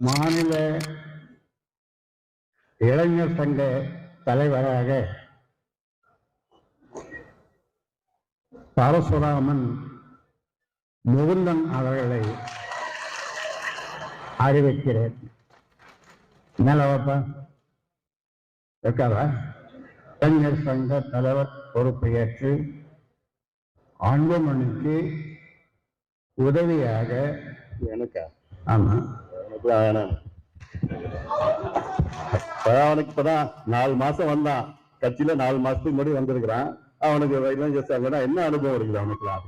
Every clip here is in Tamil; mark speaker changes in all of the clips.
Speaker 1: மாநில இளைஞர் சங்க தலைவராக பரசுராமன் முகுந்தன் அவர்களை அறிவிக்கிறேன். மேலவப்பா இருக்காரா? இளைஞர் சங்க தலைவர் பொறுப்பை ஏற்று அன்புமணிக்கு உதவியாக
Speaker 2: எனக்கா?
Speaker 1: ஆமா,
Speaker 2: அவனுக்கு இப்பதான் 4 மாசம் வந்தான். கட்சியில 4 மாசத்துக்கு முன்னாடி வந்திருக்கிறான். அவனுக்கு என்ன அனுபவம் இருக்குது? அவனுக்குலாம்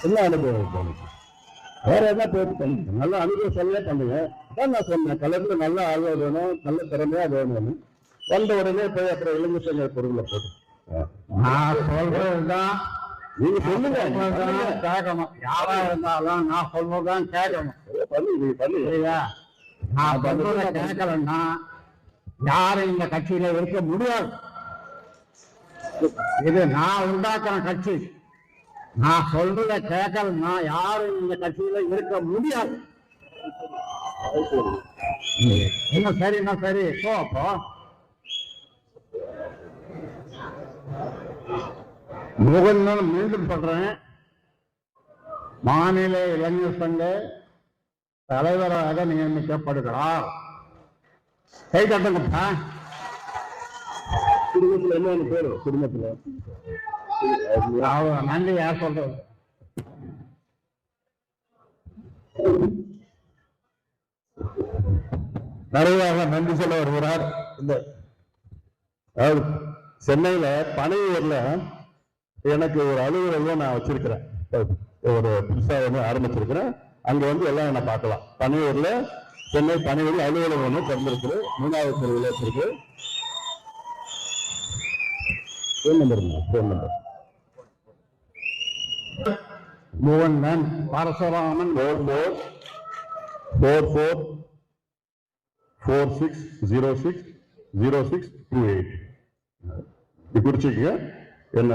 Speaker 2: என்ன அனுபவம் இருக்கு அவனுக்கு? வேற என்ன பேர் பண்ணுங்க, நல்ல அனுபவம் சொல்ல பண்ணுங்க. அதான் நான் சொன்னேன், கலர்ல நல்ல ஆழ்வா வேணும், நல்ல திறமையா வேணும்னு. வந்த உடனே போய் அப்புறம் இளைஞர் சங்க பொருளை போட்டு
Speaker 1: நான் சொல்றதுதான்
Speaker 2: நீங்க சொல்லுங்க,
Speaker 1: கேட்கணும். யாரா இருந்தாலும் நான் சொல்றதுதான் கேட்கணும்.
Speaker 2: பண்ணுங்க.
Speaker 1: நான் சொல்றத கேட்கலன்னா யாரும் இந்த கட்சியில இருக்க முடியாது. இது நான் உண்டாக்குற கட்சி. நான் சொல்றத கேட்கலன்னா யாரும் இந்த கட்சியில இருக்க முடியாது. என்ன சரின்னா சரி போ. அப்போ முகுந்தன் மீண்டும் சொல்றேன், மாநில இளைஞர் சங்க தலைவராக நியமிக்கப்படுகிறார். கை தட்டுங்கப்பா.
Speaker 2: குடும்பத்துல என்ன பேரு? குடும்பத்துல
Speaker 1: நன்றி யார் சொல்றது?
Speaker 2: நிறைவாக நன்றி சொல்ல வருகிறார். இந்த சென்னையில பனையூர்ல எனக்கு ஒரு அலுவலகம் நான் வச்சிருக்கிறேன். ஒரு புதுசா ஒன்று ஆரம்பிச்சிருக்கிறேன். அங்க வந்து எல்லாம் என்ன பார்க்கலாம். பனையூர்ல சென்னை பனையூர் அலுவலகம் ஒன்று திறந்திருக்கு. 3வது தெருவில் இருக்கு. Phone number
Speaker 1: Mukundan Parasuraman
Speaker 2: 4446060628 குறிச்சிக்க. என்ன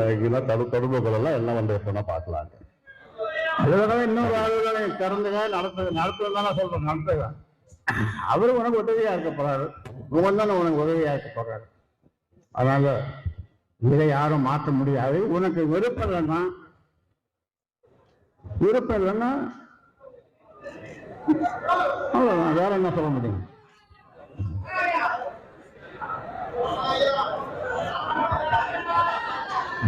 Speaker 2: தொடர்புகள் எல்லாம் வந்து எப்படின்னா பார்க்கலாம்.
Speaker 1: அலுவலகம் இன்னொரு அலுவலகம் திறந்துங்க நடத்துவதான சொல்றேன். நடத்துங்க. அவரு உனக்கு உதவியா இருக்க போறாரு. முகுந்தன் உனக்கு உதவியா இருக்க போறாரு. அதனால இதை யாரும் மாற்ற முடியாது. உனக்கு விருப்பம் இல்லைன்னா அவ்வளவுதான். வேற என்ன சொல்ல முடியும்?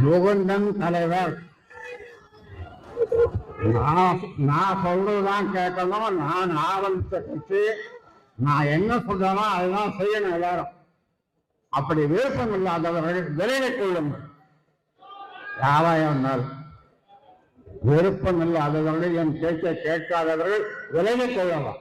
Speaker 1: முகுந்தன் தலைவர், நான் சொல்றதுதான் கேட்கணும். நான் ஆரம்பிச்ச கட்சி, நான் என்ன சொல்றேனோ அதுதான் செய்யணும் எல்லாரும். அப்படி விருப்பம் இல்லாதவர்கள் விலகிக் கொள்ளுங்கள். யாராயிருந்தால் விருப்பம் இல்லாதவர்கள், என் பேச்சை கேட்காதவர்கள் விலகிக் கொள்ளலாம்.